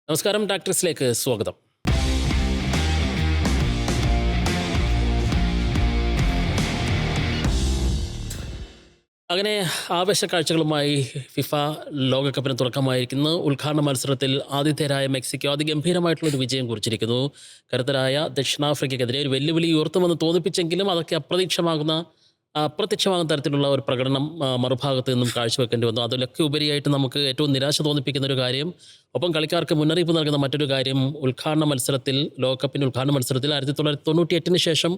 നമസ്കാരം, ടാക്ടർസിലേക്ക് സ്വാഗതം. അങ്ങനെ ആവേശ കാഴ്ചകളുമായി ഫിഫ ലോകകപ്പിന് തുടക്കമായിരിക്കുന്നു. ഉദ്ഘാടന മത്സരത്തിൽ ആതിഥേയരായ മെക്സിക്കോ അതിഗംഭീരമായിട്ടുള്ളൊരു വിജയം കുറിച്ചിരിക്കുന്നു. കരുത്തരായ ദക്ഷിണാഫ്രിക്കയ്ക്കെതിരെ ഒരു വെല്ലുവിളി ഉയർത്തുമെന്ന് തോന്നിപ്പിച്ചെങ്കിലും അതൊക്കെ അപ്രത്യക്ഷമാകുന്ന തരത്തിലുള്ള ഒരു പ്രകടനം മറുഭാഗത്ത് നിന്നും കാഴ്ചവെക്കേണ്ടി വന്നു. അതിലൊക്കെ ഉപരിയായിട്ട് നമുക്ക് ഏറ്റവും നിരാശ തോന്നിപ്പിക്കുന്ന ഒരു കാര്യം, ഒപ്പം കളിക്കാർക്ക് മുന്നറിയിപ്പ് നൽകുന്ന മറ്റൊരു കാര്യം, ലോകകപ്പിൻ്റെ ഉദ്ഘാടന മത്സരത്തിൽ 1998 ശേഷം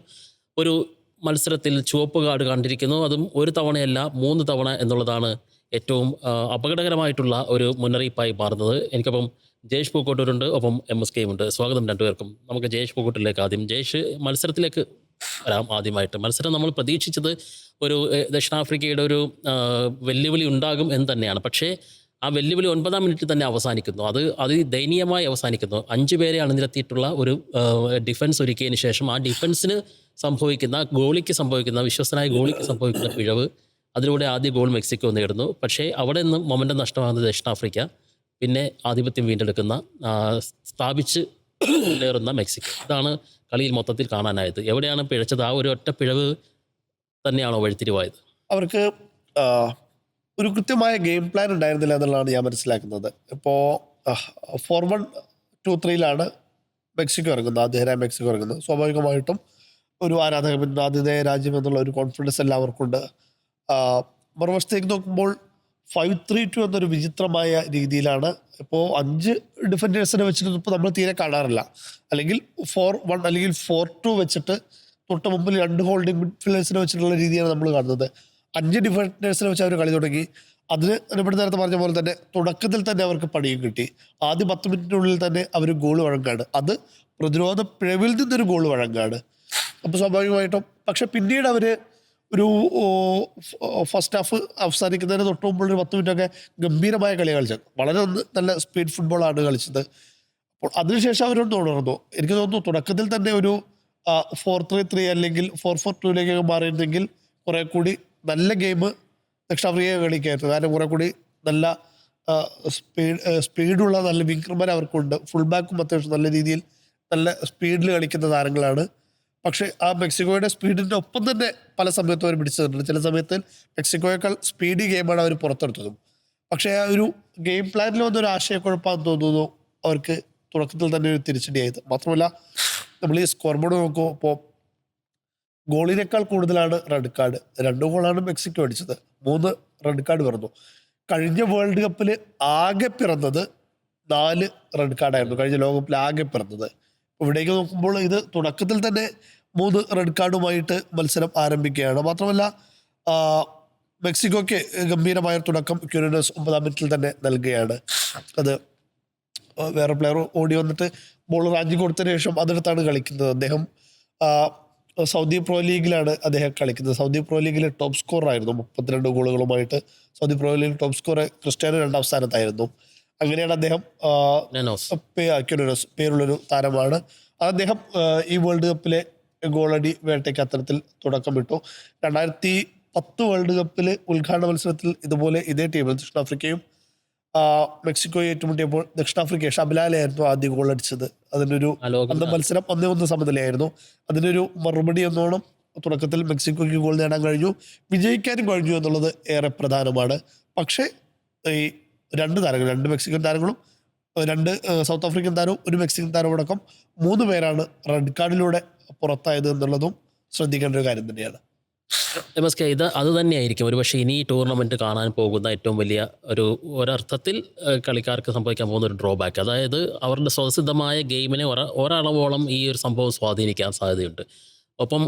ഒരു മത്സരത്തിൽ ചുവപ്പ് കാർഡ് കണ്ടിരിക്കുന്നു. അതും ഒരു തവണയല്ല 3 തവണ എന്നുള്ളതാണ് ഏറ്റവും അപകടകരമായിട്ടുള്ള ഒരു മുന്നറിയിപ്പായി മാറുന്നത്. എനിക്കൊപ്പം ജയേഷ് പൂക്കോട്ടൂരുണ്ട്, ഒപ്പം MSK ഉണ്ട്. സ്വാഗതം രണ്ടുപേർക്കും. നമുക്ക് ജയേഷ് പൂക്കോട്ടൂരിലേക്ക് ആദ്യം. ജയേഷ്, മത്സരത്തിലേക്ക് വരാം. ആദ്യമായിട്ട് മത്സരം നമ്മൾ പ്രതീക്ഷിച്ചത് ഒരു ദക്ഷിണാഫ്രിക്കയുടെ ഒരു വെല്ലുവിളി ഉണ്ടാകും എന്ന് തന്നെയാണ്. പക്ഷേ ആ വെല്ലുവിളി 9-ാം മിനിറ്റിൽ തന്നെ അവസാനിക്കുന്നു. അത് ദയനീയമായി അവസാനിക്കുന്നു. 5 പേരെ അണിനിരത്തിയിട്ടുള്ള ഒരു ഡിഫൻസ് ഒരുക്കിയതിന് ശേഷം ആ ഡിഫൻസിന് വിശ്വസ്തനായ ഗോളിക്ക് സംഭവിക്കുന്ന പിഴവ്, അതിലൂടെ ആദ്യ ഗോൾ മെക്സിക്കോ നേടുന്നു. പക്ഷേ അവിടെ നിന്നും മൊമെൻ്റം നഷ്ടമാകുന്നത് ദക്ഷിണാഫ്രിക്ക, പിന്നെ ആധിപത്യം വീണ്ടെടുക്കുന്ന സ്ഥാപിച്ച് മുന്നേറുന്ന മെക്സിക്കോ. ഇതാണ് കളിയിൽ മൊത്തത്തിൽ കാണാനായത്. എവിടെയാണ് പിഴച്ചത്? ആ ഒരു ഒറ്റ പിഴവ് തന്നെയാണോ വഴിത്തിരിവായത്? അവർക്ക് ഒരു കൃത്യമായ ഗെയിം പ്ലാൻ ഉണ്ടായിരുന്നില്ല എന്നുള്ളതാണ് ഞാൻ മനസ്സിലാക്കുന്നത്. ഇപ്പോൾ 4-1-2-3 മെക്സിക്കോ ഇറങ്ങുന്നത്, ആതിഥേയരായ മെക്സിക്കോ ഇറങ്ങുന്നത്. സ്വാഭാവികമായിട്ടും ഒരു ആതിഥേയ രാജ്യം എന്നുള്ള ഒരു കോൺഫിഡൻസ് എല്ലാവർക്കുണ്ട്. മറുവശത്തേക്ക് നോക്കുമ്പോൾ 5-3-2 എന്നൊരു വിചിത്രമായ രീതിയിലാണ് ഇപ്പോൾ 5 ഡിഫൻഡേഴ്സിനെ വെച്ചിട്ട് ഇപ്പോൾ നമ്മൾ തീരെ കാണാറില്ല. അല്ലെങ്കിൽ 4-1 അല്ലെങ്കിൽ 4-2 വെച്ചിട്ട് തൊട്ട് മുമ്പിൽ 2 ഹോൾഡിംഗ് മിഡ്ഫീൽഡേഴ്സിനെ വെച്ചിട്ടുള്ള രീതിയാണ് നമ്മൾ കാണുന്നത്. 5 ഡിഫൻഡേഴ്സിനെ വെച്ച് അവർ കളി തുടങ്ങി. അതിന് ഇവിടെ നേരത്തെ പറഞ്ഞ പോലെ തന്നെ തുടക്കത്തിൽ തന്നെ അവർക്ക് പണിയും കിട്ടി. ആദ്യ 10 മിനിറ്റിനുള്ളിൽ തന്നെ അവർ ഗോൾ വഴങ്ങാണ്. അത് പ്രതിരോധ പിഴവിൽ നിന്നൊരു ഗോൾ വഴങ്ങാണ്. അപ്പോൾ സ്വാഭാവികമായിട്ടും പക്ഷെ പിന്നീട് അവർ ഒരു ഫസ്റ്റ് ഹാഫ് അവസാനിക്കുന്നതിന് തൊട്ട് മുമ്പുള്ള ഒരു 10 മിനിറ്റൊക്കെ ഗംഭീരമായ കളി കളിച്ചത്. വളരെ നല്ല സ്പീഡ് ഫുട്ബോളാണ് കളിച്ചത്. അപ്പോൾ അതിനുശേഷം അവരൊന്ന് തുടർന്നു. എനിക്ക് തോന്നുന്നു തുടക്കത്തിൽ തന്നെ ഒരു 4-3-3 അല്ലെങ്കിൽ 4-4-2 മാറിയിരുന്നെങ്കിൽ കുറെ കൂടി നല്ല ഗെയിം ദക്ഷിണാഫ്രിക്ക കളിക്കായിരുന്നു. കാരണം കുറെ കൂടി നല്ല സ്പീഡുള്ള നല്ല വിങ്ങർമാർ അവർക്കുണ്ട്. ഫുൾ ബാക്കും അത്യാവശ്യം നല്ല രീതിയിൽ നല്ല സ്പീഡിൽ കളിക്കുന്ന താരങ്ങളാണ്. പക്ഷേ ആ മെക്സിക്കോയുടെ സ്പീഡിൻ്റെ ഒപ്പം തന്നെ പല സമയത്തും അവർ പിടിച്ചു തന്നിട്ടുണ്ട്. ചില സമയത്ത് മെക്സിക്കോയേക്കാൾ സ്പീഡി ഗെയിമാണ് അവർ പുറത്തെടുത്തതും. പക്ഷേ ആ ഒരു ഗെയിം പ്ലാനിൽ വന്നൊരു ആശയക്കുഴപ്പമാണെന്ന് തോന്നുന്നു അവർക്ക് തുടക്കത്തിൽ തന്നെ ഒരു തിരിച്ചടിയായത്. മാത്രമല്ല നമ്മൾ ഈ സ്കോർ ബോർഡ് നോക്കുമ്പോൾ ഇപ്പോൾ ഗോളിനേക്കാൾ കൂടുതലാണ് റെഡ് കാർഡ്. 2 ഗോളാണ് മെക്സിക്കോ അടിച്ചത്, 3 റെഡ് കാർഡ് പിറന്നു. കഴിഞ്ഞ വേൾഡ് കപ്പിൽ ആകെ പിറന്നത് 4 റെഡ് കാർഡായിരുന്നു. കഴിഞ്ഞ ലോകകപ്പിൽ ആകെ പിറന്നത്. ഇവിടേക്ക് നോക്കുമ്പോൾ ഇത് തുടക്കത്തിൽ തന്നെ 3 റെഡ് കാർഡുമായിട്ട് മത്സരം ആരംഭിക്കുകയാണ്. മാത്രമല്ല മെക്സിക്കോയ്ക്ക് ഗംഭീരമായ തുടക്കം ക്യൂരിനസ് 9-ാം മിനിറ്റിൽ തന്നെ നൽകുകയാണ്. അത് വേറെ പ്ലെയർ ഓടി വന്നിട്ട് ബോൾ റാഞ്ചി കൊടുത്തതിന് ശേഷം അതിനകത്താണ് കളിക്കുന്നത്. അദ്ദേഹം സൗദി പ്രോ ലീഗിലാണ് അദ്ദേഹം കളിക്കുന്നത്. സൗദി പ്രോ ലീഗിലെ ടോപ്പ് സ്കോറർ ആയിരുന്നു. 32 ഗോളുകളുമായിട്ട് സൗദി പ്രോ ലീഗിൽ ടോപ്പ് സ്കോറർ ക്രിസ്ത്യാനോ 2ാം സ്ഥാനത്തായിരുന്നു. അങ്ങനെയാണ് അദ്ദേഹം ക്യൂരിനസ് പേരുള്ളൊരു താരമാണ്. അദ്ദേഹം ഈ വേൾഡ് കപ്പിലെ ഗോളടി വേട്ടയ്ക്ക് അത്തരത്തിൽ തുടക്കമിട്ടു. 2010 വേൾഡ് കപ്പിൽ ഉദ്ഘാടന മത്സരത്തിൽ ഇതുപോലെ ഇതേ ടീമിൽ ദക്ഷിണാഫ്രിക്കയും മെക്സിക്കോയെ ഏറ്റുമുട്ടിയപ്പോൾ ദക്ഷിണാഫ്രിക്ക ഷബലാലായിരുന്നു ആദ്യ ഗോൾ അടിച്ചത്. അതിനൊരു അന്ന് മത്സരം 1-1 സമനിലയായിരുന്നു. അതിനൊരു മറുപടി എന്നോണം തുടക്കത്തിൽ മെക്സിക്കോയ്ക്ക് ഗോൾ നേടാൻ കഴിഞ്ഞു, വിജയിക്കാനും കഴിഞ്ഞു എന്നുള്ളത് ഏറെ പ്രധാനമാണ്. പക്ഷേ ഈ 2 മെക്സിക്കൻ താരങ്ങളും 2 സൗത്ത് ആഫ്രിക്കൻ താരവും 1 മെക്സിക്കൻ താരവും അടക്കം 3 പേരാണ് റെഡ് കാർഡിലൂടെ പുറത്തായത് എന്നുള്ളതും ശ്രദ്ധിക്കേണ്ട ഒരു കാര്യം തന്നെയാണ്. MSK, അത് തന്നെയായിരിക്കും ഒരുപക്ഷെ ഇനി ഈ ടൂർണമെൻറ്റ് കാണാൻ പോകുന്ന ഏറ്റവും വലിയ ഒരർത്ഥത്തിൽ കളിക്കാർക്ക് സംഭവിക്കാൻ പോകുന്ന ഒരു ഡ്രോബാക്ക്. അതായത് അവരുടെ സ്വതസിദ്ധമായ ഗെയിമിനെ ഒരളവോളം ഈ ഒരു സംഭവം സ്വാധീനിക്കാൻ സാധ്യതയുണ്ട്. ഒപ്പം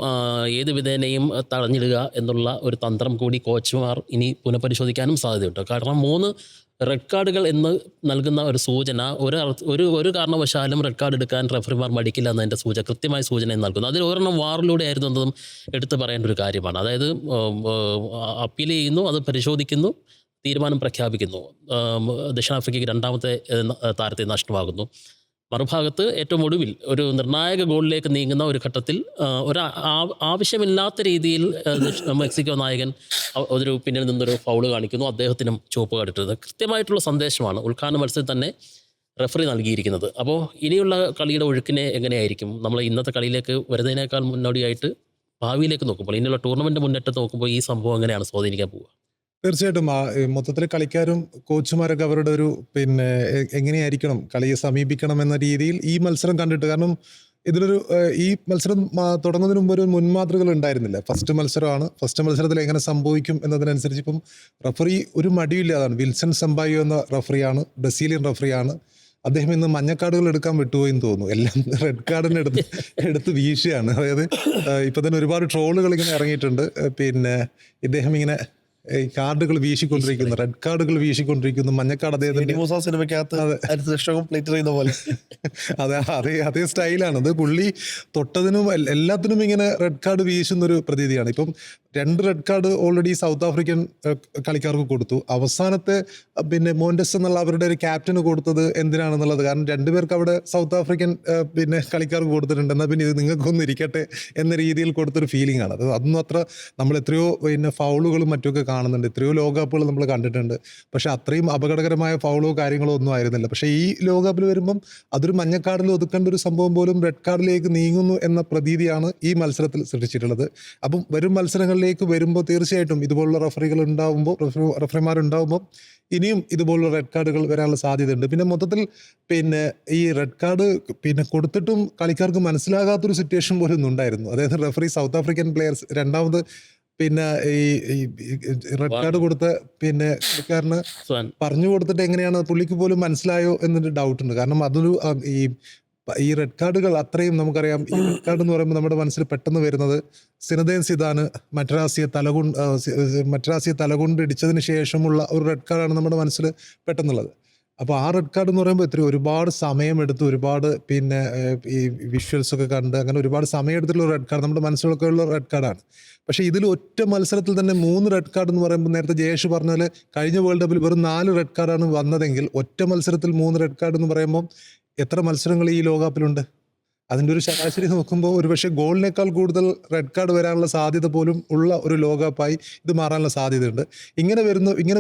ഏത് വിധേനയും തടഞ്ഞിടുക എന്നുള്ള ഒരു തന്ത്രം കൂടി കോച്ചുമാർ ഇനി പുനഃപരിശോധിക്കാനും സാധ്യതയുണ്ട്. കാരണം 3 റെഡ് കാർഡുകൾ എന്ന് നൽകുന്ന ഒരു സൂചന ഒരു കാരണവശാലും റെഡ് കാർഡ് എടുക്കാൻ റെഫറിമാർ മടിക്കില്ല എന്നതിൻ്റെ കൃത്യമായ സൂചന നൽകുന്നു. അതിൽ ഒരെണ്ണം വാറിലൂടെ ആയിരുന്നു എന്നതും എടുത്തു പറയേണ്ട ഒരു കാര്യമാണ്. അതായത് അപ്പീൽ ചെയ്യുന്നു, അത് പരിശോധിക്കുന്നു, തീരുമാനം പ്രഖ്യാപിക്കുന്നു. ദക്ഷിണാഫ്രിക്കയ്ക്ക് 2ാമത്തെ താരത്തെ നഷ്ടമാകുന്നു. മറുഭാഗത്ത് ഏറ്റവും ഒടുവിൽ ഒരു നിർണായക ഗോളിലേക്ക് നീങ്ങുന്ന ഒരു ഘട്ടത്തിൽ ആവശ്യമില്ലാത്ത രീതിയിൽ മെക്സിക്കോ നായകൻ പിന്നിൽ നിന്നൊരു ഫൗള് കാണിക്കുന്നു. അദ്ദേഹത്തിനും ചുവപ്പ് കാർഡ് ഇട്ടത് കൃത്യമായിട്ടുള്ള സന്ദേശമാണ്. ഉദ്ഘാടന മത്സരത്തിൽ തന്നെ റെഫറി നൽകിയിരിക്കുന്നത്. അപ്പോൾ ഇനിയുള്ള കളിയുടെ ഒഴുക്കിനെ എങ്ങനെയായിരിക്കും? നമ്മൾ ഇന്നത്തെ കളിയിലേക്ക് വരുന്നതിനേക്കാൾ മുന്നോടിയായിട്ട് ഭാവിയിലേക്ക് നോക്കുമ്പോൾ, ഇനിയുള്ള ടൂർണമെൻറ്റ് മുന്നേറ്റം നോക്കുമ്പോൾ ഈ സംഭവം എങ്ങനെയാണ് സ്വാധീനിക്കാൻ പോവുക? തീർച്ചയായിട്ടും മൊത്തത്തിൽ കളിക്കാരും കോച്ചുമാരൊക്കെ അവരുടെ ഒരു പിന്നെ എങ്ങനെയായിരിക്കണം കളിയെ സമീപിക്കണം എന്ന രീതിയിൽ ഈ മത്സരം കണ്ടിട്ട്, കാരണം ഇതിലൊരു ഈ മത്സരം തുടങ്ങുന്നതിന് മുമ്പ് ഒരു മുൻമാതൃകൾ ഉണ്ടായിരുന്നില്ല. ഫസ്റ്റ് മത്സരമാണ്. ഫസ്റ്റ് മത്സരത്തിൽ എങ്ങനെ സംഭവിക്കും എന്നതിനനുസരിച്ച് ഇപ്പം റഫറി ഒരു മടിയില്ലാതാണ്. വിൽസൺ സമ്പായോ എന്ന റഫറിയാണ്, ബ്രസീലിയൻ റഫറിയാണ്. അദ്ദേഹം ഇന്ന് മഞ്ഞക്കാർഡുകൾ എടുക്കാൻ വിട്ടുപോയെന്ന് തോന്നുന്നു. എല്ലാം റെഡ് കാർഡിന് എടുത്ത് വീശുകയാണ്. അതായത് ഇപ്പൊ തന്നെ ഒരുപാട് ട്രോളുകൾ ഇങ്ങനെ ഇറങ്ങിയിട്ടുണ്ട്. പിന്നെ ഇദ്ദേഹം ഇങ്ങനെ ഈ കാർഡുകൾ വീശിക്കൊണ്ടിരിക്കുന്നു, റെഡ് കാർഡുകൾ വീശിക്കൊണ്ടിരിക്കുന്നു, മഞ്ഞക്കാർഡ് അദ്ദേഹത്തിന്റെ സിനിമയ്ക്കകത്ത് കംപ്ലീറ്റ് ചെയ്യുന്ന പോലെ. അതേ സ്റ്റൈലാണ് അത്. പുള്ളി തൊട്ടതിനും എല്ലാത്തിനും ഇങ്ങനെ റെഡ് കാർഡ് വീശുന്നൊരു പ്രതീതിയാണ്. ഇപ്പം 2 red card already south African കളിക്കാർക്ക് കൊടുത്തു. അവസാനത്തെ പിന്നെ മോൻഡസ് എന്നുള്ള അവരുടെ ഒരു ക്യാപ്റ്റന് കൊടുത്തത് എന്തിനാണെന്നുള്ളത്, കാരണം 2 പേർക്ക് അവിടെ സൗത്ത് ആഫ്രിക്കൻ പിന്നെ കളിക്കാർക്ക് കൊടുത്തിട്ടുണ്ട്. എന്നാൽ പിന്നെ ഇത് നിങ്ങൾക്കൊന്നും ഇരിക്കട്ടെ എന്ന രീതിയിൽ കൊടുത്തൊരു ഫീലിംഗ് ആണ്. അതൊന്നും അത്ര നമ്മൾ എത്രയോ പിന്നെ ഫൗളുകളും മറ്റുമൊക്കെ കാണുന്നുണ്ട്, എത്രയോ ലോകകപ്പുകൾ നമ്മൾ കണ്ടിട്ടുണ്ട്. പക്ഷെ അത്രയും അപകടകരമായ ഫൗളോ കാര്യങ്ങളോ ഒന്നും ആയിരുന്നില്ല. പക്ഷേ ഈ ലോകകപ്പിൽ വരുമ്പം അതൊരു മഞ്ഞക്കാർഡിൽ ഒതുക്കേണ്ട ഒരു സംഭവം പോലും റെഡ് കാർഡിലേക്ക് നീങ്ങുന്നു എന്ന പ്രതീതിയാണ് ഈ മത്സരത്തിൽ സൃഷ്ടിച്ചിട്ടുള്ളത്. അപ്പം വരും മത്സരങ്ങളിലേക്ക് വരുമ്പോൾ തീർച്ചയായിട്ടും ഇതുപോലുള്ള റഫറിമാരുണ്ടാവുമ്പോൾ ഇനിയും ഇതുപോലുള്ള റെഡ് കാർഡുകൾ വരാനുള്ള സാധ്യതയുണ്ട്. പിന്നെ മൊത്തത്തിൽ പിന്നെ ഈ റെഡ് കാർഡ് പിന്നെ കൊടുത്തിട്ടും കളിക്കാർക്ക് മനസ്സിലാകാത്തൊരു സിറ്റുവേഷൻ പോലും ഒന്നും ഉണ്ടായിരുന്നു. അതായത് റഫറി സൗത്ത് ആഫ്രിക്കൻ പ്ലെയേഴ്സ് രണ്ടാമത് പിന്നെ ഈ റെഡ് കാർഡ് കൊടുത്ത പിന്നെ കളിക്കാരന് പറഞ്ഞു കൊടുത്തിട്ട് എങ്ങനെയാണ് പുള്ളിക്ക് പോലും മനസ്സിലായോ എന്നൊരു ഡൗട്ടുണ്ട്. കാരണം അതൊരു ഈ റെഡ് കാർഡുകൾ അത്രയും നമുക്കറിയാം. ഈ റെഡ് കാർഡ് എന്ന് പറയുമ്പോൾ നമ്മുടെ മനസ്സിൽ പെട്ടെന്ന് വരുന്നത് സിനദേൻ സിദാന് മറ്റരാസിയെ തലകൊണ്ട് ഇടിച്ചതിന് ശേഷമുള്ള ഒരു റെഡ് കാർഡാണ് നമ്മുടെ മനസ്സിൽ പെട്ടെന്നുള്ളത്. അപ്പോൾ ആ റെഡ് കാർഡ് എന്ന് പറയുമ്പോൾ ഒരുപാട് സമയമെടുത്ത്, ഒരുപാട് പിന്നെ ഈ വിഷ്വൽസ് ഒക്കെ കണ്ട് അങ്ങനെ ഒരുപാട് സമയമെടുത്തിട്ടുള്ള റെഡ് കാർഡ് നമ്മുടെ മനസ്സിലൊക്കെ ഉള്ള റെഡ് കാർഡാണ്. പക്ഷേ ഇതിൽ ഒറ്റ മത്സരത്തിൽ തന്നെ 3 റെഡ് കാർഡ് എന്ന് പറയുമ്പോൾ, നേരത്തെ ജയേഷ് പറഞ്ഞാൽ കഴിഞ്ഞ വേൾഡ് കപ്പിൽ വെറും 4 റെഡ് കാർഡാണ് വന്നതെങ്കിൽ ഒറ്റ മത്സരത്തിൽ 3 റെഡ് കാർഡ് എന്ന് പറയുമ്പോൾ എത്ര മത്സരങ്ങൾ ഈ ലോകകപ്പിലുണ്ട്? അതിൻ്റെ ഒരു ശരാശരി നോക്കുമ്പോൾ ഒരുപക്ഷെ ഗോളിനേക്കാൾ കൂടുതൽ റെഡ് കാർഡ് വരാനുള്ള സാധ്യത പോലും ഉള്ള ഒരു ലോകകപ്പായി ഇത് മാറാനുള്ള സാധ്യതയുണ്ട്. ഇങ്ങനെ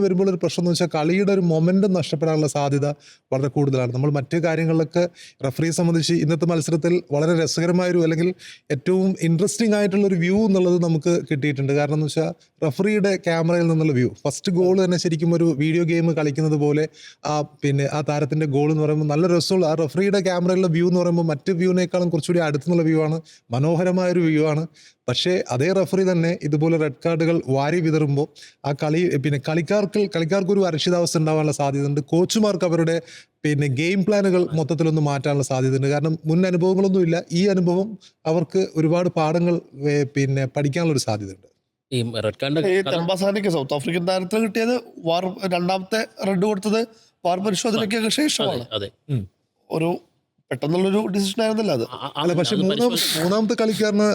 വരുമ്പോൾ ഒരു പ്രശ്നം എന്ന് വെച്ചാൽ കളിയുടെ ഒരു മൊമെൻറ്റം നഷ്ടപ്പെടാനുള്ള സാധ്യത വളരെ കൂടുതലാണ്. നമ്മൾ മറ്റു കാര്യങ്ങളിലൊക്കെ റഫറിയെ സംബന്ധിച്ച് ഇന്നത്തെ മത്സരത്തിൽ വളരെ രസകരമായൊരു അല്ലെങ്കിൽ ഏറ്റവും ഇൻട്രസ്റ്റിംഗ് ആയിട്ടുള്ളൊരു വ്യൂ എന്നുള്ളത് നമുക്ക് കിട്ടിയിട്ടുണ്ട്. കാരണം എന്ന് വെച്ചാൽ റഫറിയുടെ ക്യാമറയിൽ നിന്നുള്ള വ്യൂ, ഫസ്റ്റ് ഗോൾ തന്നെ ശരിക്കും ഒരു വീഡിയോ ഗെയിം കളിക്കുന്നത് പോലെ ആ താരത്തിൻ്റെ ഗോൾ എന്ന് പറയുമ്പോൾ നല്ല രസമുള്ള, ആ റഫറിയുടെ ക്യാമറയിലുള്ള വ്യൂ എന്ന് പറയുമ്പോൾ മറ്റ് വ്യൂവിനേക്കാളും കുറച്ചുകൂടി അടുത്തുനിന്നുള്ള വ്യൂ ആണ്, മനോഹരമായൊരു വ്യൂ ആണ്. പക്ഷേ അതേ റഫറി തന്നെ ഇതുപോലെ റെഡ് കാർഡുകൾ വാരി വിതറുമ്പോൾ ആ പിന്നെ കളിക്കാർക്ക് ഒരു അരക്ഷിതാവസ്ഥ ഉണ്ടാവാനുള്ള സാധ്യതയുണ്ട്. കോച്ചുമാർക്ക് അവരുടെ പിന്നെ ഗെയിം പ്ലാനുകൾ മൊത്തത്തിലൊന്ന് മാറ്റാനുള്ള സാധ്യതയുണ്ട്. കാരണം മുൻ അനുഭവങ്ങളൊന്നുമില്ല, ഈ അനുഭവം അവർക്ക് ഒരുപാട് പാഠങ്ങൾ പിന്നെ പഠിക്കാനുള്ളൊരു സാധ്യതയുണ്ട്. ഈ റെഡ് കാർഡ് തമ്പാസാനിക്ക് സൗത്ത് ആഫ്രിക്കൻ താരത്തിന് കിട്ടിയത് രണ്ടാമത്തെ റെഡ് കൊടുത്തത് വാർ പരിശോധനയ്ക്കൊക്കെ ശേഷമാണ്. അതെ, ഒരു പെട്ടെന്നുള്ളൊരു ഡിസിഷൻ ആയിരുന്നില്ല അത്. അല്ല, പക്ഷെ മൂന്നാമത്തെ കളിക്കാരന്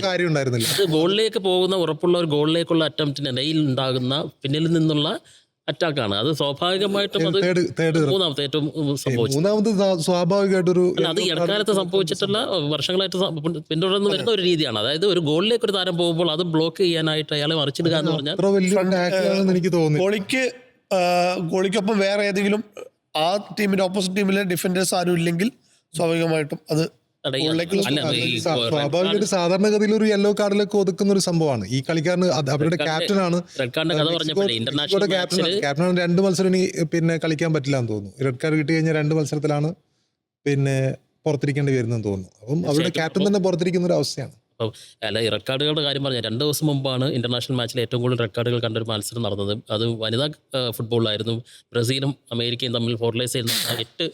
കാര്യം ഉണ്ടായിരുന്നില്ല. അത് ഗോളിലേക്ക് പോകുന്ന ഉറപ്പുള്ള ഒരു ഗോളിലേക്കുള്ള അറ്റംപ്റ്റിന് ഇടയിൽ ഉണ്ടാകുന്ന പിന്നിൽ നിന്നുള്ള അറ്റാക്കാണ്. അത് സ്വാഭാവികമായിട്ടും അത് മൂന്നാമത്തെ ഏറ്റവും സംഭവിച്ചത്. സ്വാഭാവികമായിട്ടൊരു അത് ഇടക്കാലത്ത് സംഭവിച്ചിട്ടുള്ള വർഷങ്ങളായിട്ട് പിന്തുടർന്ന് വരുന്ന ഒരു രീതിയാണ്. അതായത് ഒരു ഗോളിലേക്ക് ഒരു താരം പോകുമ്പോൾ അത് ബ്ലോക്ക് ചെയ്യാനായിട്ട് അയാളെ മറിച്ചിടുക എന്ന് പറഞ്ഞാൽ എനിക്ക് തോന്നുന്നു ഗോളിക്കൊപ്പം വേറെ ഏതെങ്കിലും ആ ടീമിന്റെ ഓപ്പോസിറ്റ് ടീമിലെ ഡിഫൻഡേഴ്സ് ആരും ഇല്ലെങ്കിൽ സ്വാഭാവികമായിട്ടും അത് സ്വാഭാവികമായിട്ട് സാധാരണഗതിയിൽ ഒരു യെല്ലോ കാർഡിലേക്ക് ഒതുക്കുന്ന ഒരു സംഭവമാണ്. ഈ കളിക്കാരന് അവരുടെ ക്യാപ്റ്റനാണ്, ക്യാപ്റ്റനാണ് 2 മത്സരം ഇനി പിന്നെ കളിക്കാൻ പറ്റില്ല എന്ന് തോന്നുന്നു. റെഡ് കാർഡ് കിട്ടി കഴിഞ്ഞാൽ 2 മത്സരത്തിലാണ് പിന്നെ പുറത്തിരിക്കേണ്ടി വരുന്നതെന്ന് തോന്നുന്നു. അപ്പം അവരുടെ ക്യാപ്റ്റൻ തന്നെ പുറത്തിരിക്കുന്ന ഒരു അവസ്ഥയാണ്. അപ്പോൾ അല്ല, ഈ റെഡ് കാർഡുകളുടെ കാര്യം പറഞ്ഞാൽ 2 ദിവസം മുമ്പാണ് ഇന്റർനാഷണൽ മാച്ചിൽ ഏറ്റവും കൂടുതൽ റെഡ് കാർഡുകൾ കണ്ടൊരു മത്സരം നടന്നത്. അത് വനിതാ ഫുട്ബോളിലായിരുന്നു. ബ്രസീലും അമേരിക്കയും തമ്മിൽ ഫോർലൈസ് ചെയ്യുന്ന 8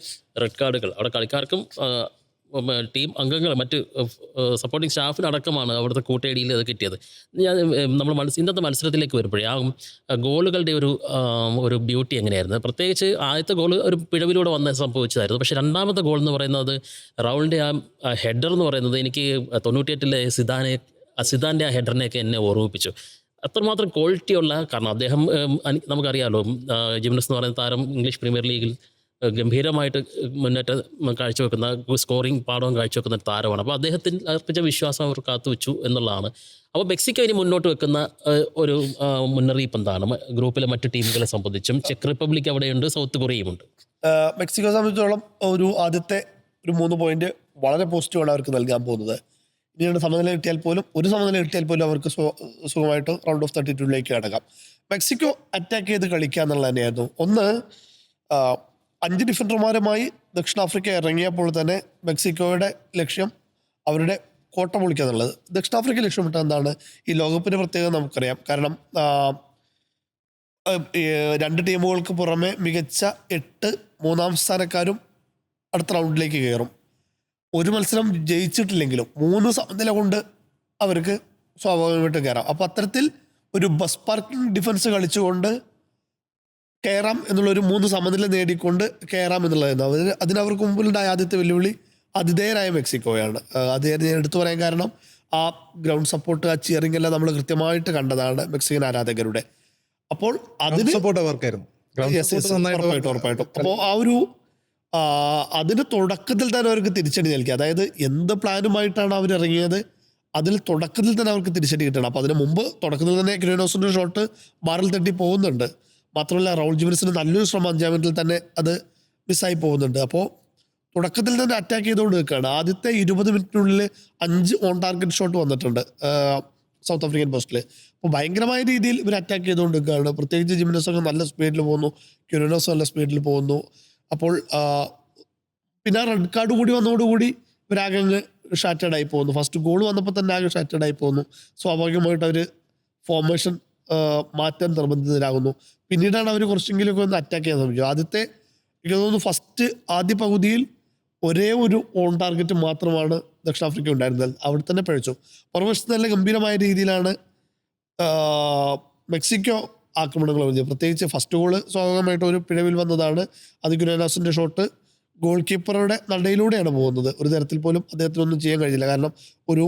റെഡ് കാർഡുകൾ അവിടെ കളിക്കാർക്കും ടീം അംഗങ്ങൾ മറ്റ് സപ്പോർട്ടിംഗ് സ്റ്റാഫിനടക്കമാണ് അവിടുത്തെ കൂട്ടേടിയിൽ അത് കിട്ടിയത്. നമ്മൾ ഇന്നത്തെ മത്സരത്തിലേക്ക് വരുമ്പോഴേ ആ ഗോളുകളുടെ ഒരു ബ്യൂട്ടി എങ്ങനെയായിരുന്നു? പ്രത്യേകിച്ച് ആദ്യത്തെ ഗോൾ ഒരു പിഴവിലൂടെ സംഭവിച്ചതായിരുന്നു. പക്ഷേ രണ്ടാമത്തെ ഗോൾ എന്ന് പറയുന്നത് റൗളിൻ്റെ ആ ഹെഡർ എന്ന് പറയുന്നത് എനിക്ക് 98-ലെ സിദാൻ്റെ ആ ഹെഡറിനെയൊക്കെ എന്നെ ഓർമ്മിപ്പിച്ചു. അത്രമാത്രം ക്വാളിറ്റിയുള്ള, കാരണം അദ്ദേഹം നമുക്കറിയാമല്ലോ ജിംനസ് എന്ന് പറയുന്ന താരം ഇംഗ്ലീഷ് പ്രീമിയർ ലീഗിൽ ഗംഭീരമായിട്ട് മുന്നേറ്റം കാഴ്ചവെക്കുന്ന, സ്കോറിംഗ് പാഠവും കാഴ്ചവെക്കുന്ന ഒരു താരമാണ്. അപ്പോൾ അദ്ദേഹത്തിൽ അർപ്പിച്ച വിശ്വാസം അവർ കാത്തുവെച്ചു എന്നുള്ളതാണ്. അപ്പോൾ മെക്സിക്കോ ഇനി മുന്നോട്ട് വെക്കുന്ന ഒരു മുന്നറിയിപ്പ് എന്താണ് ഗ്രൂപ്പിലെ മറ്റു ടീമുകളെ സംബന്ധിച്ചും? ചെക്ക് റിപ്പബ്ലിക് അവിടെയുണ്ട്, സൗത്ത് കൊറിയയുമുണ്ട്. മെക്സിക്കോ സംബന്ധിച്ചിടത്തോളം ഒരു ആദ്യത്തെ ഒരു 3 പോയിന്റ് വളരെ പോസിറ്റീവാണ് അവർക്ക് നൽകാൻ പോകുന്നത്. ഇനി 2 സമനില കിട്ടിയാൽ പോലും, ഒരു സമനില കിട്ടിയാൽ പോലും അവർക്ക് സുഖമായിട്ട് റൗണ്ട് ഓഫ് 32ലേക്ക് കടക്കാം. മെക്സിക്കോ അറ്റാക്ക് ചെയ്ത് കളിക്കുക എന്നുള്ളത് തന്നെയായിരുന്നു. ഒന്ന്, 5 ഡിഫൻഡർമാരുമായി ദക്ഷിണാഫ്രിക്ക ഇറങ്ങിയപ്പോൾ തന്നെ മെക്സിക്കോയുടെ ലക്ഷ്യം അവരുടെ കോട്ട പൊളിക്കുക എന്നുള്ളത്. ദക്ഷിണാഫ്രിക്ക ലക്ഷ്യമിട്ട എന്താണ്? ഈ ലോകകപ്പിന്റെ പ്രത്യേകത നമുക്കറിയാം. കാരണം 2 ടീമുകൾക്ക് പുറമെ മികച്ച 8 മൂന്നാം സ്ഥാനക്കാരും അടുത്ത റൗണ്ടിലേക്ക് കയറും. ഒരു മത്സരം ജയിച്ചിട്ടില്ലെങ്കിലും 3 സമനില കൊണ്ട് അവർക്ക് സ്വാഭാവികമായിട്ട് കയറാം. അപ്പോൾ അത്തരത്തിൽ ഒരു ബസ് പാർക്കിംഗ് ഡിഫൻസ് കളിച്ചുകൊണ്ട് കയറാം എന്നുള്ളൊരു 3 സമനില നേടിക്കൊണ്ട് കയറാം എന്നുള്ളതായിരുന്നു. അതിനവർക്ക് മുമ്പിലുണ്ടായ ആദ്യത്തെ വെല്ലുവിളി ആതിഥേയരായ മെക്സിക്കോയാണ്. അത് ഞാൻ എടുത്തു പറയാൻ കാരണം ആ ഗ്രൗണ്ട് സപ്പോർട്ട്, ആ ചിയറിംഗ് എല്ലാം നമ്മൾ കൃത്യമായിട്ട് കണ്ടതാണ് മെക്സിക്കൻ ആരാധകരുടെ. അപ്പോൾ അതിന് സപ്പോർട്ട് അവർക്കായിരുന്നു. ഉറപ്പായിട്ടും. അപ്പോൾ ആ ഒരു അതിന് തുടക്കത്തിൽ തന്നെ അവർക്ക് തിരിച്ചടി നൽകി. അതായത് എന്ത് പ്ലാനുമായിട്ടാണ് അവർ ഇറങ്ങിയത്, അതിൽ തുടക്കത്തിൽ തന്നെ അവർക്ക് തിരിച്ചടി കിട്ടണം. അപ്പോൾ അതിന് മുമ്പ് തുടക്കത്തിൽ തന്നെ ക്യൂനോസിൻ്റെ ഷോട്ട് ബാറിൽ തട്ടി പോകുന്നുണ്ട്. മാത്രമല്ല റൗൾ ജിമിനസിന് നല്ലൊരു ശ്രമം 5-ാം മിനിറ്റിൽ തന്നെ അത് മിസ്സായി പോകുന്നുണ്ട്. അപ്പോൾ തുടക്കത്തിൽ തന്നെ അറ്റാക്ക് ചെയ്തുകൊണ്ട് നിൽക്കുകയാണ്. ആദ്യത്തെ 20 മിനിറ്റിനുള്ളിൽ 5 ഓൺ ടാർഗറ്റ് ഷോട്ട് വന്നിട്ടുണ്ട് സൗത്ത് ആഫ്രിക്കൻ പോസ്റ്റിൽ. അപ്പോൾ ഭയങ്കരമായ രീതിയിൽ ഇവർ അറ്റാക്ക് ചെയ്തുകൊണ്ട് നിൽക്കുകയാണ്. പ്രത്യേകിച്ച് ജിമിനസൊക്കെ നല്ല സ്പീഡിൽ പോകുന്നു, ക്യൂനോസ് നല്ല സ്പീഡിൽ പോകുന്നു. അപ്പോൾ പിന്നെ റെഡ് കാർഡ് കൂടി വന്നതോടുകൂടി ഇവരാകെ അങ്ങ് ഷാറ്റേഡായി പോകുന്നു. ഫസ്റ്റ് ഗോൾ വന്നപ്പോൾ തന്നെ ആകെ ഷാറ്റേഡായി പോകുന്നു. സ്വാഭാവികമായിട്ട് അവർ ഫോർമേഷൻ മാറ്റാൻ നിർബന്ധിതരാകുന്നു. പിന്നീടാണ് അവർ കുറച്ചെങ്കിലുമൊക്കെ ഒന്ന് അറ്റാക്ക് ചെയ്യാൻ ശ്രമിച്ചത്. എനിക്ക് തോന്നുന്നു ആദ്യ പകുതിയിൽ ഒരേ ഒരു ഓൺ ടാർഗറ്റ് മാത്രമാണ് ദക്ഷിണാഫ്രിക്ക ഉണ്ടായിരുന്നത്. അവിടെ തന്നെ പഴിച്ചു. മറുവശത്ത് നല്ല ഗംഭീരമായ രീതിയിലാണ് മെക്സിക്കോ ആക്രമണങ്ങൾ വരുന്നത്. പ്രത്യേകിച്ച് ഫസ്റ്റ് ഗോള് സ്വാഭാവികമായിട്ട് ഒരു പിഴവിൽ വന്നതാണ്. അത് ഗുനാനാസിൻ്റെ ഷോട്ട് ഗോൾ കീപ്പറുടെ നടയിലൂടെയാണ് പോകുന്നത്. ഒരു തരത്തിൽ പോലും അദ്ദേഹത്തിനൊന്നും ചെയ്യാൻ കഴിഞ്ഞില്ല. കാരണം ഒരു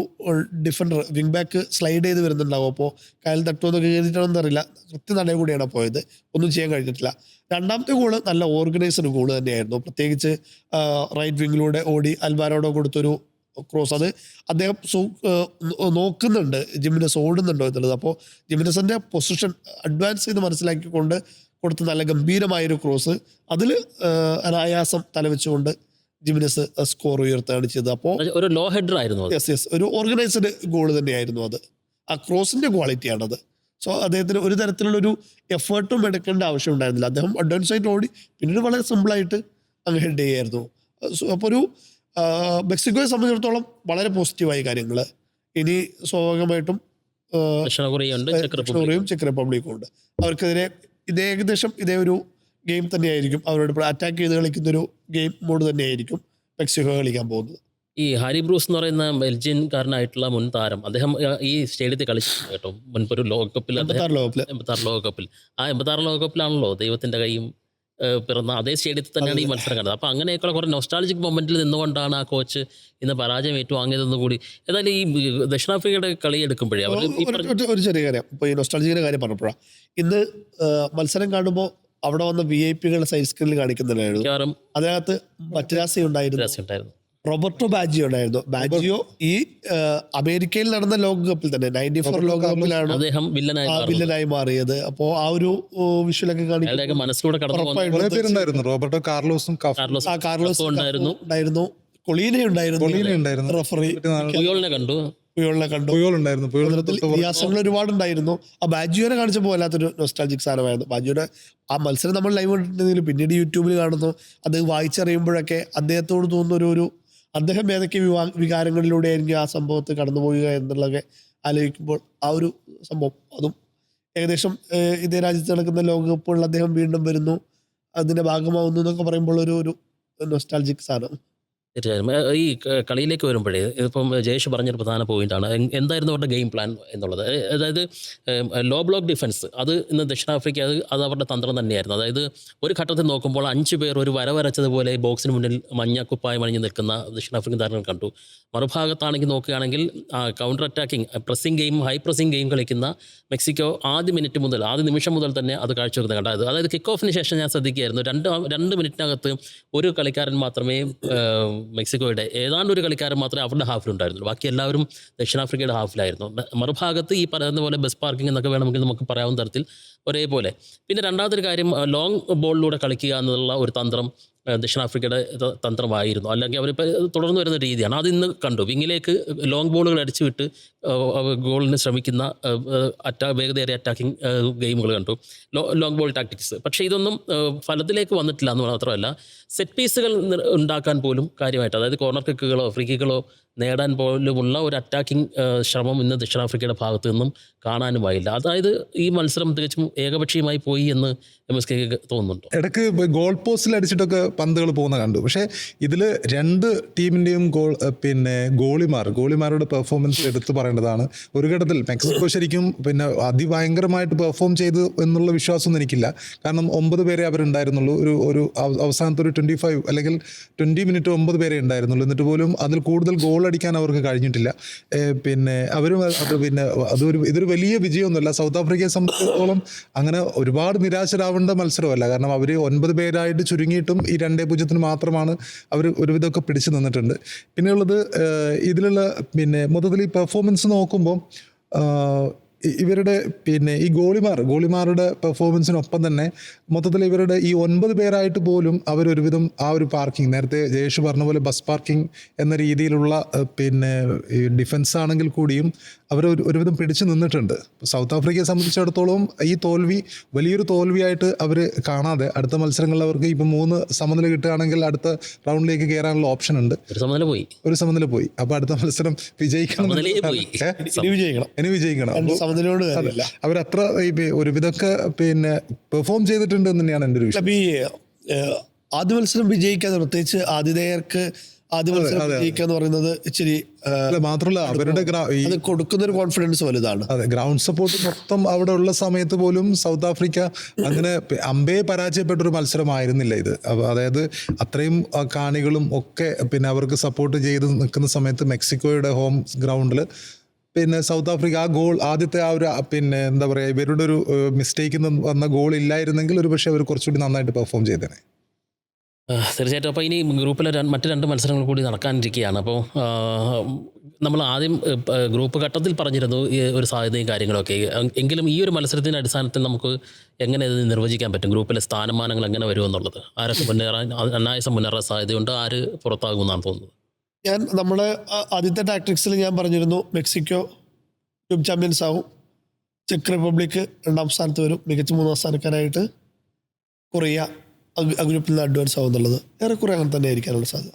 ഡിഫൻഡർ വിങ് ബാക്ക് സ്ലൈഡ് ചെയ്ത് വരുന്നുണ്ടാവും. അപ്പോൾ കയ്യിൽ തട്ടുമെന്നൊക്കെ ചെയ്തിട്ടാണെന്ന് അറിയില്ല, കൃത്യ നടയിൽ കൂടിയാണ് പോയത്. ഒന്നും ചെയ്യാൻ കഴിഞ്ഞിട്ടില്ല. രണ്ടാമത്തെ ഗോള് നല്ല ഓർഗനൈസ്ഡ് ഗോള് തന്നെയായിരുന്നു. പ്രത്യേകിച്ച് റൈറ്റ് വിങ്ങിലൂടെ ഓടി അൽവാരോടോ കൊടുത്തൊരു ക്രോസ്, അത് അദ്ദേഹം നോക്കുന്നുണ്ട് ജിമിനസ് ഓടുന്നുണ്ടോ എന്നുള്ളത്. അപ്പോൾ ജിമിനസിൻ്റെ പൊസിഷൻ അഡ്വാൻസ് ചെയ്ത് മനസ്സിലാക്കിക്കൊണ്ട് കൊടുത്ത് നല്ല ഗംഭീരമായൊരു ക്രോസ്, അതിൽ അനായാസം തലവെച്ചുകൊണ്ട് ജിമിനസ് സ്കോർ ഉയർത്തുകയാണ് ചെയ്തത്. അപ്പോൾ ഒരു ലോ ഹെഡർ ആയിരുന്നു. യെസ് ഒരു ഓർഗനൈസ്ഡ് ഗോൾ തന്നെയായിരുന്നു അത്. ആ ക്രോസിൻ്റെ ക്വാളിറ്റിയാണത്. സോ അദ്ദേഹത്തിന് ഒരു തരത്തിലുള്ളൊരു എഫേർട്ടും എടുക്കേണ്ട ആവശ്യം ഉണ്ടായിരുന്നില്ല. അദ്ദേഹം അഡ്വാൻസ് ആയിട്ട് ഓടി പിന്നീട് വളരെ സിമ്പിളായിട്ട് അങ്ങ് ഹെഡ് ചെയ്യായിരുന്നു. അപ്പോൾ ഒരു മെക്സിക്കോയെ സംബന്ധിച്ചിടത്തോളം വളരെ പോസിറ്റീവായ കാര്യങ്ങൾ. ഇനി സ്വാഭാവികമായിട്ടും ദക്ഷിണ ചെക്ക് റിപ്പബ്ലിക്കും ഉണ്ട്. അവർക്കെതിരെ ഏകദേശം ഇതേ ഒരു ഗെയിം തന്നെയായിരിക്കും. അവരോട് അറ്റാക്ക് ചെയ്ത് കളിക്കുന്നൊരു ഗെയിം മോഡ് തന്നെയായിരിക്കും മെക്സിക്കോ കളിക്കാൻ പോകുന്നത്. ഈ ഹാരി ബ്രൂസ് എന്ന് പറയുന്ന ബെൽജിയൻകാരനായിട്ടുള്ള മുൻ താരം, അദ്ദേഹം ഈ സ്റ്റേഡിയത്തിൽ കളിച്ചു കേട്ടോ മുൻപൊരു ലോകകപ്പിൽ. 86 ലോകകപ്പിൽ. ആ 86 ലോകകപ്പിലാണല്ലോ ദൈവത്തിൻ്റെ കൈയും പിറന്ന അതേ സ്റ്റേഡിയത്തിൽ തന്നെയാണ് ഈ മത്സരം കണ്ടത്. അപ്പോൾ അങ്ങനെയൊക്കെയുള്ള കുറേ നൊസ്റ്റാൾജിക് മൊമെൻറ്റിൽ നിന്നുകൊണ്ടാണ് ആ കോച്ച് ഇന്ന് പരാജയം ഏറ്റുവാങ്ങിയതെന്ന് കൂടി. ഏതായാലും ഈ ദക്ഷിണാഫ്രിക്കയുടെ കളി എടുക്കുമ്പോഴേ അവർ ഒരു ചെറിയ കാര്യം, ഇപ്പോൾ ഈ നൊസ്റ്റാൾജിക്കിൻ്റെ കാര്യം പറഞ്ഞപ്പോഴാണ്, ഇന്ന് മത്സരം കാണുമ്പോൾ അവിടെ വന്ന VIP-കളുടെ സൈഡ് സ്ക്രീനിൽ കാണിക്കുന്നുണ്ടായിരുന്നു. അതിനകത്ത് മറ്റരാസി ഉണ്ടായിരുന്നു, റോബർട്ടോ ബാജിയോ ഉണ്ടായിരുന്നു. ബാജിയോ ഈ അമേരിക്കയിൽ നടന്ന ലോകകപ്പിൽ തന്നെ 94 ലോകകപ്പിലാണ് അദ്ദേഹം വില്ലനായി മാറിയത്. അപ്പോൾ ആ ഒരു വിഷ്വലൊക്കെ കാണിക്കും. മനസ്സിലൂടെ റോബർട്ടോ കാർലോസും ഉണ്ടായിരുന്നു, കൊളീനെ ഉണ്ടായിരുന്നു, റഫറി വ്യാസങ്ങൾ ഒരുപാടുണ്ടായിരുന്നു. ആ ബാജിയോനെ കാണിച്ചപ്പോൾ വല്ലാത്തൊരു നൊസ്റ്റാൾജിക് സാധനമായിരുന്നു. ബാജിയോടെ ആ മത്സരം നമ്മൾ ലൈവ് കണ്ടിട്ടുണ്ടെങ്കിലും പിന്നീട് യൂട്യൂബിൽ കാണുന്നു. അത് വായിച്ചറിയുമ്പോഴൊക്കെ അദ്ദേഹത്തോട് തോന്നുന്ന അദ്ദേഹം ഏതൊക്കെ വികാരങ്ങളിലൂടെ ആയിരിക്കും ആ സംഭവത്തെ കടന്നുപോവുക എന്നുള്ളതൊക്കെ ആലോചിക്കുമ്പോൾ ആ ഒരു സംഭവം, അതും ഏകദേശം ഇതേ രാജ്യത്ത് നടക്കുന്ന ലോകകപ്പുകളിൽ അദ്ദേഹം വീണ്ടും വരുന്നു, അതിൻ്റെ ഭാഗമാവുന്നു എന്നൊക്കെ പറയുമ്പോൾ ഒരു നൊസ്റ്റാൾജിക് സാധനം. തീർച്ചയായും. ഈ കളിയിലേക്ക് വരുമ്പോഴേ ഇപ്പം ജയേഷ് പറഞ്ഞൊരു പ്രധാന പോയിന്റാണ് എന്തായിരുന്നു അവരുടെ ഗെയിം പ്ലാൻ എന്നുള്ളത്. അതായത് ലോ ബ്ലോക്ക് ഡിഫൻസ്, അത് ഇന്ന് ദക്ഷിണാഫ്രിക്ക അത് അവരുടെ തന്ത്രം തന്നെയായിരുന്നു. അതായത് ഒരു ഘട്ടത്തിൽ നോക്കുമ്പോൾ 5 പേർ ഒരു വര വരച്ചതുപോലെ ബോക്സിന് മുന്നിൽ മഞ്ഞക്കുപ്പായം അണിഞ്ഞ് നിൽക്കുന്ന ദക്ഷിണാഫ്രിക്കൻ താരങ്ങൾ കണ്ടു. മറുഭാഗത്താണെങ്കിൽ നോക്കുകയാണെങ്കിൽ counter attacking pressing game, high pressing game കളിക്കുന്ന മെക്സിക്കോ ആദ്യ നിമിഷം മുതൽ തന്നെ അത് കാഴ്ചവെക്കുന്നത് കണ്ടത്. അതായത് കിക്ക് ഓഫിന് ശേഷം ഞാൻ ശ്രദ്ധിക്കുകയായിരുന്നു, 2 മിനിറ്റിനകത്ത് ഒരു കളിക്കാരൻ മാത്രമേ മെക്സിക്കോയുടെ ഏതാണ്ട് ഒരു കളിക്കാരൻ മാത്രമേ അവരുടെ ഹാഫിലുണ്ടായിരുന്നുള്ളൂ. ബാക്കി എല്ലാവരും ദക്ഷിണാഫ്രിക്കയുടെ ഹാഫിലായിരുന്നു. മറുഭാഗത്ത് ഈ പറയുന്ന പോലെ ബസ് പാർക്കിംഗ് എന്നൊക്കെ വേണമെങ്കിൽ നമുക്ക് പറയാവുന്ന തരത്തിൽ ഒരേപോലെ. പിന്നെ രണ്ടാമതൊരു കാര്യം, ലോങ് ബോളിലൂടെ കളിക്കുക എന്നുള്ള ഒരു തന്ത്രം ദക്ഷിണാഫ്രിക്കയുടെ തന്ത്രമായിരുന്നു. അല്ലെങ്കിൽ അവരിപ്പോൾ തുടർന്ന് വരുന്ന രീതിയാണ്. അത് ഇന്ന് കണ്ടു. വിങ്ങിലേക്ക് ലോങ് ബോളുകൾ അടിച്ചു വിട്ട് ഗോളിന് ശ്രമിക്കുന്ന വേഗതയേറിയ അറ്റാക്കിംഗ് ഗെയിമുകൾ കണ്ടു, ലോങ് ബോൾ ടാക്ടിക്സ്. പക്ഷേ ഇതൊന്നും ഫലത്തിലേക്ക് വന്നിട്ടില്ല എന്ന് മാത്രമല്ല, സെറ്റ് പീസുകൾ ഉണ്ടാക്കാൻ പോലും കാര്യമായിട്ട്, അതായത് കോർണർ കിക്കുകളോ ഫ്രീ കിക്കുകളോ നേടാൻ പോലുമുള്ള ഒരു അറ്റാക്കിംഗ് ശ്രമം ഇന്ന് ദക്ഷിണാഫ്രിക്കയുടെ ഭാഗത്തു നിന്നും കാണാനുമായില്ല. അതായത് ഈ മത്സരം തികച്ചും ഏകപക്ഷീയമായി പോയി എന്ന് MSK തോന്നുന്നുണ്ടോ? ഇടയ്ക്ക് ഗോൾ പോസ്റ്റിൽ അടിച്ചിട്ടൊക്കെ പന്തുകൾ പോകുന്ന കണ്ടു. പക്ഷേ ഇതിൽ രണ്ട് ടീമിൻ്റെയും ഗോളിമാരുടെ പെർഫോമൻസ് എടുത്തു പറയേണ്ടതാണ്. ഒരു ഘട്ടത്തിൽ മെക്സിക്കോ ശരിക്കും അതിഭയങ്കരമായിട്ട് പെർഫോം ചെയ്തു എന്നുള്ള വിശ്വാസമൊന്നും എനിക്കില്ല. കാരണം 9 പേരെ അവരുണ്ടായിരുന്നുള്ളൂ. ഒരു അവസാനത്തെ ഒരു 25 അല്ലെങ്കിൽ 20 മിനിറ്റ് 9 പേരെ ഉണ്ടായിരുന്നുള്ളൂ. എന്നിട്ട് പോലും അതിൽ കൂടുതൽ ഗോൾ അടിക്കാൻ അവർക്ക് കഴിഞ്ഞിട്ടില്ല. അവരും ഇതൊരു വലിയ വിജയമൊന്നുമല്ല. സൗത്ത് ആഫ്രിക്കയെ സംബന്ധിച്ചിടത്തോളം അങ്ങനെ ഒരുപാട് നിരാശരാവേണ്ട മത്സരമല്ല. കാരണം അവർ 9 പേരായിട്ട് ചുരുങ്ങിയിട്ടും ഈ 2-0 മാത്രമാണ് അവർ ഒരുവിധമൊക്കെ പിടിച്ചു നിന്നിട്ടുണ്ട്. പിന്നെയുള്ളത് ഇതിലുള്ള മൊത്തത്തിൽ ഈ പെർഫോമൻസ് നോക്കുമ്പോൾ ഇവരുടെ ഈ ഗോളിമാരുടെ പെർഫോമൻസിനൊപ്പം തന്നെ മൊത്തത്തിൽ ഇവരുടെ ഈ 9 പേരായിട്ട് പോലും അവരൊരുവിധം ആ ഒരു പാർക്കിംഗ്, നേരത്തെ ജയേഷ് പറഞ്ഞ പോലെ ബസ് പാർക്കിംഗ് എന്ന രീതിയിലുള്ള ഈ ഡിഫൻസ് ആണെങ്കിൽ കൂടിയും അവർ ഒരുവിധം പിടിച്ചു നിന്നിട്ടുണ്ട്. സൗത്ത് ആഫ്രിക്കയെ സംബന്ധിച്ചിടത്തോളം ഈ തോൽവി വലിയൊരു തോൽവിയായിട്ട് അവർ കാണാതെ അടുത്ത മത്സരങ്ങളിൽ അവർക്ക് ഇപ്പം 3 സമനില കിട്ടുകയാണെങ്കിൽ അടുത്ത റൗണ്ടിലേക്ക് കയറാനുള്ള ഓപ്ഷൻ ഉണ്ട്. ഒരു സമനില പോയി. അപ്പോൾ അടുത്ത മത്സരം വിജയിക്കണം. ഇനി വിജയിക്കണം. അവരത്ര ഒരുവിധമൊക്കെ പെർഫോം ചെയ്തിട്ടുണ്ട് എന്ന് തന്നെയാണ് എൻ്റെ ഒരു വിഷയം. ആദ്യ മത്സരം വിജയിക്കാതെ, പ്രത്യേകിച്ച് ആതിഥേയർക്ക് ആദ്യ മത്സരം വിജയിക്കാന്ന് പറയുന്നത് ഇച്ചിരി മാത്രമല്ല അവരുടെ കൊടുക്കുന്ന ഒരു കോൺഫിഡൻസ് വലുതാണ്. അതെ, ഗ്രൗണ്ട് സപ്പോർട്ട് മൊത്തം അവിടെ ഉള്ള സമയത്ത് പോലും സൗത്ത് ആഫ്രിക്ക അങ്ങനെ അമ്പയെ പരാജയപ്പെട്ടൊരു മത്സരമായിരുന്നില്ല ഇത്. അതായത് അത്രയും കാണികളും ഒക്കെ അവർക്ക് സപ്പോർട്ട് ചെയ്ത് നിൽക്കുന്ന സമയത്ത് മെക്സിക്കോയുടെ ഹോം ഗ്രൗണ്ടിൽ സൗത്ത് ആഫ്രിക്ക ആ ഗോൾ ആദ്യത്തെ ആ ഒരു എന്താ പറയുക, ഇവരുടെ ഒരു മിസ്റ്റേക്ക് വന്ന ഗോൾ ഇല്ലായിരുന്നെങ്കിൽ ഒരു പക്ഷേ അവർ കുറച്ചുകൂടി നന്നായിട്ട് പെർഫോം ചെയ്തേനെ. തീർച്ചയായിട്ടും. അപ്പോൾ ഇനി ഗ്രൂപ്പിലെ മറ്റ് 2 മത്സരങ്ങൾ കൂടി നടക്കാനിരിക്കുകയാണ്. അപ്പോൾ നമ്മൾ ആദ്യം ഗ്രൂപ്പ് ഘട്ടത്തിൽ പറഞ്ഞിരുന്നു ഈ ഒരു സാധ്യതയും കാര്യങ്ങളൊക്കെ. എങ്കിലും ഈ ഒരു മത്സരത്തിൻ്റെ അടിസ്ഥാനത്തിൽ നമുക്ക് എങ്ങനെ ഇത് നിർവചിക്കാൻ പറ്റും? ഗ്രൂപ്പിലെ സ്ഥാനമാനങ്ങൾ എങ്ങനെ വരുമെന്നുള്ളത്, ആരൊക്കെ അനായാസം മുന്നേറാൻ സാധ്യതയുണ്ട്, ആര് പുറത്താകുമെന്നാണ് തോന്നുന്നത്? നമ്മുടെ ആദ്യത്തെ ടാക്ടിക്സിൽ ഞാൻ പറഞ്ഞിരുന്നു മെക്സിക്കോ ഗ്രൂപ്പ് ചാമ്പ്യൻസ് ആവും, ചെക്ക് റിപ്പബ്ലിക് 2ാം സ്ഥാനത്ത് വരും, മികച്ച 3ാം സ്ഥാനക്കാരായിട്ട് കൊറിയ ഗ്രൂപ്പിൽ നിന്ന് അഡ്വാൻസ് ആവും എന്നുള്ളത് ഏറെക്കുറെ അങ്ങനെ തന്നെ ആയിരിക്കാനുള്ള സാധ്യത.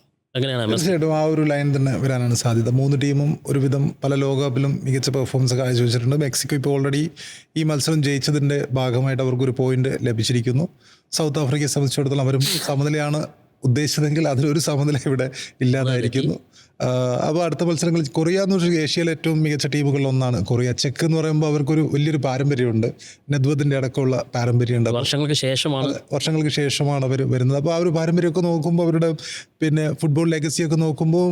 തീർച്ചയായിട്ടും ആ ഒരു ലൈൻ തന്നെ വരാനാണ് സാധ്യത. 3 ടീമും ഒരുവിധം പല ലോകകപ്പിലും മികച്ച പെർഫോമൻസ് കാഴ്ചവെച്ചിട്ടുണ്ട്. മെക്സിക്കോ ഇപ്പോൾ ഓൾറെഡി ഈ മത്സരം ജയിച്ചതിൻ്റെ ഭാഗമായിട്ട് അവർക്കൊരു പോയിന്റ് ലഭിച്ചിരിക്കുന്നു. സൗത്ത് ആഫ്രിക്കയെ സംബന്ധിച്ചിടത്തോളം അവരും സമനിലയാണ് ഉദ്ദേശിച്ചതെങ്കിൽ അതിലൊരു സമനില ഇവിടെ ഇല്ലാതായിരിക്കുന്നു. അപ്പോൾ അടുത്ത മത്സരങ്ങളിൽ കൊറിയ എന്ന് വെച്ചാൽ ഏഷ്യയിലെ ഏറ്റവും മികച്ച ടീമുകളിൽ ഒന്നാണ് കൊറിയ. ചെക്ക് എന്ന് പറയുമ്പോൾ അവർക്കൊരു വലിയൊരു പാരമ്പര്യമുണ്ട്, നെദ്വത്തിൻ്റെ അടക്കമുള്ള പാരമ്പര്യമുണ്ട്. വർഷങ്ങൾക്ക് ശേഷമാണ് അവർ വരുന്നത്. അപ്പോൾ ആ ഒരു പാരമ്പര്യമൊക്കെ നോക്കുമ്പോൾ അവരുടെ ഫുട്ബോൾ ലെഗസിയൊക്കെ നോക്കുമ്പോൾ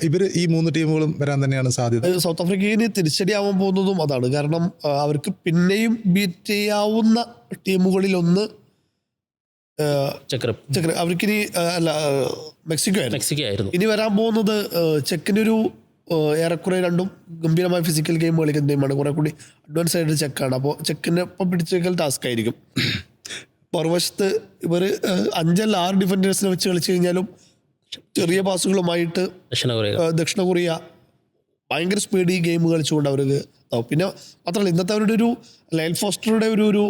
ഇവർ ഈ 3 ടീമുകളും വരാൻ തന്നെയാണ് സാധ്യത. സൗത്ത് ആഫ്രിക്കയിൽ തിരിച്ചടിയാവാൻ പോകുന്നതും അതാണ്. കാരണം അവർക്ക് പിന്നെയും ബീറ്റ് ചെയ്യാവുന്ന ടീമുകളിലൊന്ന് അവർക്കിനി മെക്സിക്കോ ആയിരുന്നു. ഇനി വരാൻ പോകുന്നത് ചെക്കിൻ്റെ ഒരു ഏറെക്കുറെ 2 ഗംഭീരമായ ഫിസിക്കൽ ഗെയിം കളിക്കുന്ന ടീമാണ്. കുറെ കൂടി അഡ്വാൻസ് ആയിട്ട് ചെക്കാണ്. അപ്പോൾ ചെക്കിനെ ഒപ്പം പിടിച്ചേക്കൽ ടാസ്ക് ആയിരിക്കും. മറുവശത്ത് ഇവർ 5 അല്ല 6 ഡിഫൻഡേഴ്സിനെ വെച്ച് കളിച്ചു കഴിഞ്ഞാലും ചെറിയ പാസുകളുമായിട്ട് ദക്ഷിണ കൊറിയ ഭയങ്കര സ്പീഡ് ഈ ഗെയിം കളിച്ചുകൊണ്ട് അവർക്ക്. പിന്നെ മാത്രമല്ല ഇന്നത്തെ അവരുടെ ഒരു ലയൽ ഫോസ്റ്ററുടെ ഒരു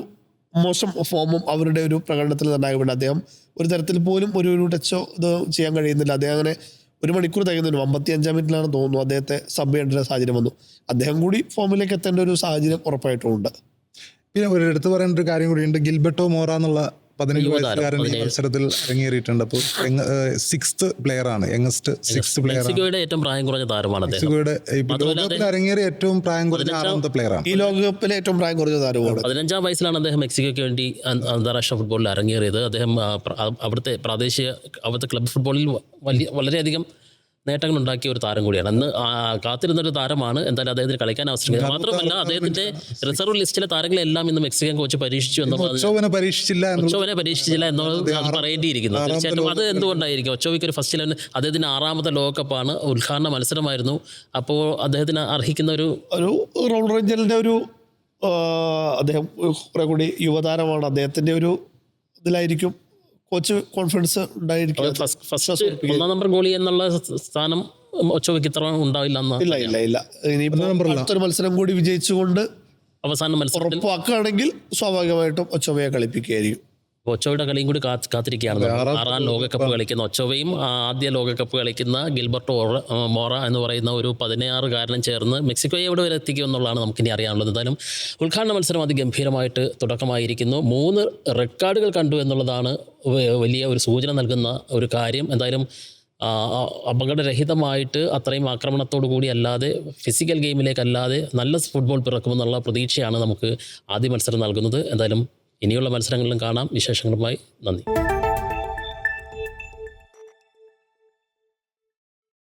മോശം ഫോമും അവരുടെ ഒരു പ്രകടനത്തിൽ നിർണ്ണായകമുണ്ട്. അദ്ദേഹം ഒരു തരത്തിൽ പോലും ഒരു ടച്ചോ ഇത് ചെയ്യാൻ കഴിയുന്നില്ല. അദ്ദേഹം അങ്ങനെ 1 മണിക്കൂർ തികയുന്നു, 55-ാം മിനിറ്റിലാണ് തോന്നുന്നു അദ്ദേഹത്തെ സബ് ചെയ്യേണ്ട സാഹചര്യം വന്നു. അദ്ദേഹം കൂടി ഫോമിലേക്ക് എത്തേണ്ട ഒരു സാഹചര്യം ഉറപ്പായിട്ടും ഉണ്ട്. പിന്നെ ഒരു എടുത്തു പറയേണ്ട ഒരു കാര്യം കൂടിയുണ്ട്. ഗിൽബർട്ടോ മോറ എന്നുള്ള 17 വയസ്സുകാരൻ ഈ മത്സരത്തിൽ ഇറങ്ങിയേറിയിട്ടുണ്ട്. അപ്പോൾ 6th പ്ലെയറാണ്, യങ്ങസ്റ്റ് 6th പ്ലെയർ. ഏറ്റവും പ്രായം കുറഞ്ഞ താരമാണ്. ലോകകപ്പിൽ ഇറങ്ങിയേറിയ ഏറ്റവും പ്രായം കുറഞ്ഞ 6ാമത്തെ പ്ലെയറാണ്. ഈ ലോകകപ്പിലെ ഏറ്റവും പ്രായം കുറഞ്ഞ താരമാണ്. 15-ാം വയസ്സിലാണ് അദ്ദേഹം മെക്സിക്കോയ്ക്ക് വേണ്ടി അന്താരാഷ്ട്ര ഫുട്ബോളിൽ ഇറങ്ങിയേറിയത്. അദ്ദേഹം അവിടുത്തെ ക്ലബ് ഫുട്ബോളിൽ വളരെയധികം നേട്ടങ്ങൾ ഉണ്ടാക്കിയ ഒരു താരം കൂടിയാണ്. അന്ന് കാത്തിരുന്നൊരു താരമാണ്. എന്തായാലും അദ്ദേഹത്തിന് കളിക്കാൻ അവസരം കിട്ടി. മാത്രമല്ല അദ്ദേഹത്തിന്റെ റിസർവ് ലിസ്റ്റിലെ താരങ്ങളെല്ലാം ഇന്ന് മെക്സിക്കൻ കോച്ച് പരീക്ഷിച്ചു എന്നുള്ളത് ഒച്ചോവനെ പരീക്ഷിച്ചില്ല എന്നുള്ളത് അത് പറയേണ്ടിയിരിക്കുന്നു. തീർച്ചയായിട്ടും അത് എന്തുകൊണ്ടായിരിക്കും? ഒച്ചോവയ്ക്ക് ഒരു ഫസ്റ്റ് 11 അദ്ദേഹത്തിന് 6ാമത്തെ ലോകകപ്പാണ്, ഉദ്ഘാടന മത്സരമായിരുന്നു. അപ്പോൾ അദ്ദേഹത്തിന് അർഹിക്കുന്ന ഒരു റൗൾ റേഞ്ചലിന്റെ ഒരു അദ്ദേഹം കുറെ കൂടി യുവതാരമാണ്. അദ്ദേഹത്തിന്റെ ഒരു ഇതിലായിരിക്കും കോച്ച് കോൺഫിഡൻസ് ഉണ്ടായിരിക്കും. ഫസ്റ്റ് 1ാം നമ്പർ ഗോളി എന്നുള്ള സ്ഥാനം ഒച്ചോവയ്ക്ക് ഇത്ര ഉണ്ടാവില്ല എന്ന് ഇല്ല. ഇനിയിപ്പോൾ അടുത്തൊരു മത്സരം കൂടി വിജയിച്ചുകൊണ്ട് അവസാന മത്സരത്തിൽ ഉറപ്പാക്കുകയാണെങ്കിൽ സ്വാഭാവികമായിട്ടും ഒച്ചോവയെ കളിപ്പിക്കുകയായിരിക്കും. ഒച്ചോവയുടെ കളിയും കൂടി കാത്തിരിക്കുകയാണ്. 6ാം ലോകകപ്പ് കളിക്കുന്ന ഒച്ചോവയും ആദ്യ ലോകകപ്പ് കളിക്കുന്ന ഗിൽബർട്ടോ മോറ എന്ന് പറയുന്ന ഒരു 16-കാരനും ചേർന്ന് മെക്സിക്കോയെ എവിടെ വരെ എത്തിക്കും എന്നുള്ളതാണ് നമുക്കിനി അറിയാനുള്ളത്. എന്തായാലും ഉദ്ഘാടന മത്സരം അതിഗംഭീരമായിട്ട് തുടക്കമായിരിക്കുന്നു. 3 റെഡ് കാർഡുകൾ കണ്ടു എന്നുള്ളതാണ് വലിയ ഒരു സൂചന നൽകുന്ന ഒരു കാര്യം. എന്തായാലും അപകടരഹിതമായിട്ട് അത്രയും ആക്രമണത്തോടു കൂടി അല്ലാതെ ഫിസിക്കൽ ഗെയിമിലേക്കല്ലാതെ നല്ല ഫുട്ബോൾ പിറക്കുമെന്നുള്ള പ്രതീക്ഷയാണ് നമുക്ക് ആദ്യ മത്സരം നൽകുന്നത്. എന്തായാലും ഇനിയുള്ള മത്സരങ്ങളിലും കാണാം. വിശേഷങ്ങളുമായി നന്ദി.